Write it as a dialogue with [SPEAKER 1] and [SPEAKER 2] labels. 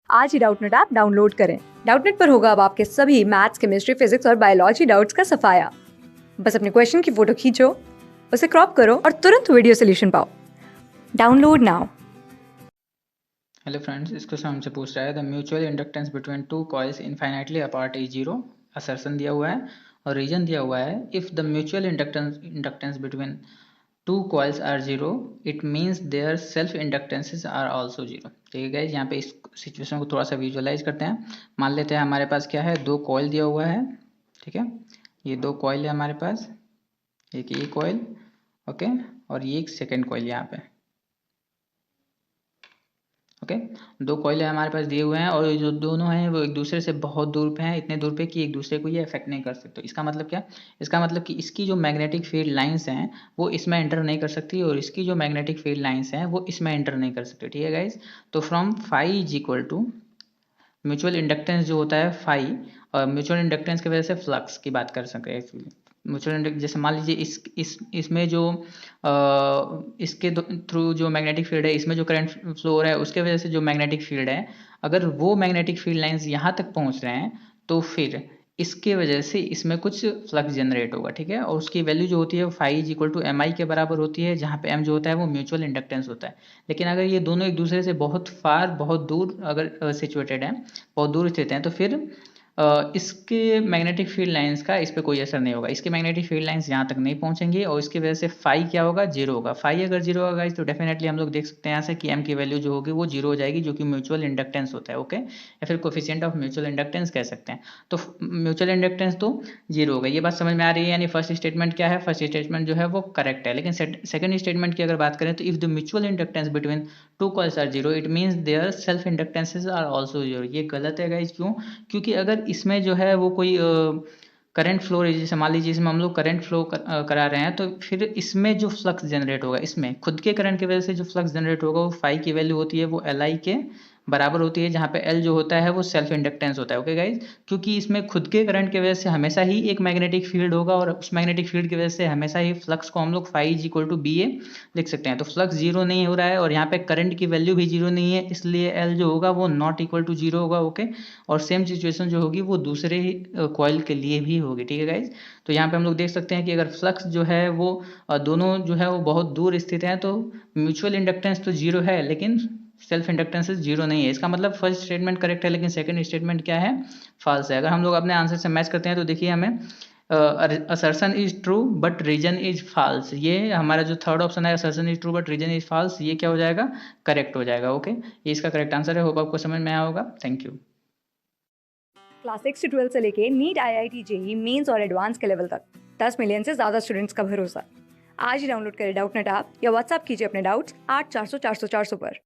[SPEAKER 1] आज ही Doubtnut app download करें। Doubtnut पर होगा अब आपके सभी मैथ्स, केमिस्ट्री, फिजिक्स और बायोलॉजी डाउट्स का सफाया। बस अपने क्वेश्चन की फोटो खींचो, उसे क्रॉप करो और तुरंत वीडियो सोल्यूशन पाओ। Download now.
[SPEAKER 2] हेलो फ्रेंड्स, इस क्वेश्चन हमसे पूछ रहा है the mutual inductance between two coils infinitely apart is zero. Assertion दिया हुआ है और रीजन दिया हुआ है if the mutual inductance between two coils are zero it means their self inductances are also zero. ठीक है गाइस, यहाँ पे इस सिचुएशन को थोड़ा सा विजुअलाइज करते हैं। मान लेते हैं हमारे पास क्या है, दो कॉइल दिया हुआ है। ठीक है, ये दो कॉइल है हमारे पास, एक ये कॉइल, ओके, और ये एक सेकेंड कॉइल यहाँ पे। ओके, दो कॉइल हमारे पास दिए हुए हैं और जो दोनों हैं वो एक दूसरे से बहुत दूर पे हैं, इतने दूर पे कि एक दूसरे को ये अफेक्ट नहीं कर सकते। इसका मतलब क्या, इसका मतलब कि इसकी जो मैग्नेटिक फील्ड लाइंस हैं वो इसमें एंटर नहीं कर सकती और इसकी जो मैग्नेटिक फील्ड लाइंस हैं वो इसमें एंटर नहीं कर सकती। ठीक है गाइज, तो from phi is equal to mutual inductance जो होता है फाई, और म्यूचुअल इंडक्टेंस की वजह से फ्लक्स की बात कर सकते हैं एक्चुअली। म्यूचुअल इंडक्टेंस जैसे मान लीजिए इसमें जो इसके थ्रू जो मैग्नेटिक फील्ड है, इसमें जो करंट फ्लो हो रहा है उसके वजह से जो मैग्नेटिक फील्ड है, अगर वो मैग्नेटिक फील्ड लाइंस यहाँ तक पहुँच रहे हैं तो फिर इसके वजह से इसमें कुछ फ्लक्स जनरेट होगा। ठीक है, और उसकी वैल्यू जो होती है phi is equal to M I के बराबर होती है, जहाँ पे एम जो होता है वो म्यूचुअल इंडक्टेंस होता है। लेकिन अगर ये दोनों एक दूसरे से बहुत दूर अगर सिचुएटेड हैं, बहुत दूर स्थित हैं, तो फिर इसके मैग्नेटिक फील्ड लाइंस का इस पर कोई असर नहीं होगा। इसके मैग्नेटिक फील्ड लाइंस यहाँ तक नहीं पहुँचेंगे और इसकी वजह से फाई क्या होगा, जीरो होगा। फाई अगर जीरो होगा तो डेफिनेटली हम लोग देख सकते हैं यहाँ से कि एम की वैल्यू जो होगी वो जीरो हो जाएगी, जो कि म्यूचुअल इंडक्टेंस होता है। ओके, या फिर कोफिशिएंट ऑफ म्यूचुअल इंडक्टेंस कह सकते हैं। तो म्यूचुअल इंडक्टेंस तो जीरो होगा, ये बात समझ में आ रही है। यानी फर्स्ट स्टेटमेंट क्या है, फर्स्ट स्टेटमेंट जो है वो करेक्ट है। लेकिन सेकंड स्टेटमेंट की अगर बात करें तो if the mutual inductance between two coils are zero it means their self inductances are also zero. ये गलत है गाइज, क्यों? क्योंकि अगर इसमें जो है वो कोई करंट फ्लो, जैसे मान लीजिए इसमें हम लोग करंट फ्लो करा रहे हैं, तो फिर इसमें जो फ्लक्स जनरेट होगा, इसमें खुद के करंट की वजह से जो फ्लक्स जनरेट होगा वो फाई की वैल्यू होती है वो एल आई के बराबर होती है, जहाँ पे एल जो होता है वो सेल्फ इंडक्टेंस होता है। ओके गाइज, क्योंकि इसमें खुद के करंट की वजह से हमेशा ही एक मैग्नेटिक फील्ड होगा और उस मैग्नेटिक फील्ड की वजह से हमेशा ही फ्लक्स को हम लोग phi is equal to B A लिख सकते हैं। तो फ्लक्स जीरो नहीं हो रहा है और यहाँ पे करंट की वैल्यू भी जीरो नहीं है, इसलिए एल जो होगा वो नॉट इक्वल टू जीरो होगा। ओके, और सेम सिचुएशन जो होगी वो दूसरे कॉइल के लिए भी होगी। ठीक है गाइज, तो यहाँ पे हम लोग देख सकते हैं कि अगर फ्लक्स जो है वो दोनों जो है वो बहुत दूर स्थित हैं तो म्यूचुअल इंडक्टेंस तो जीरो है लेकिन सेल्फ इंडक्टेंस जीरो नहीं है। इसका मतलब फर्स्ट स्टेटमेंट करेक्ट है लेकिन सेकंड स्टेटमेंट क्या है, फॉल्स है। अगर हम लोग अपने आंसर से मैच करते हैं तो देखिए हमें assertion is true but reason is false, ये हमारा जो थर्ड ऑप्शन है assertion is true but reason is false, ये क्या हो जाएगा, करेक्ट हो जाएगा। ओके, ये इसका करेक्ट आंसर है। होप आपको समझ में आया होगा। Thank you.
[SPEAKER 1] क्लास 6 से 12 से लेके नीट, IIT, जेई मेंस और एडवांस के लेवल तक 10 मिलियन से ज्यादा स्टूडेंट्स का भरोसा। आज ही डाउनलोड करें डाउटनेट ऐप या व्हाट्सएप कीजिए अपने डाउट्स 8400 400 400 पर।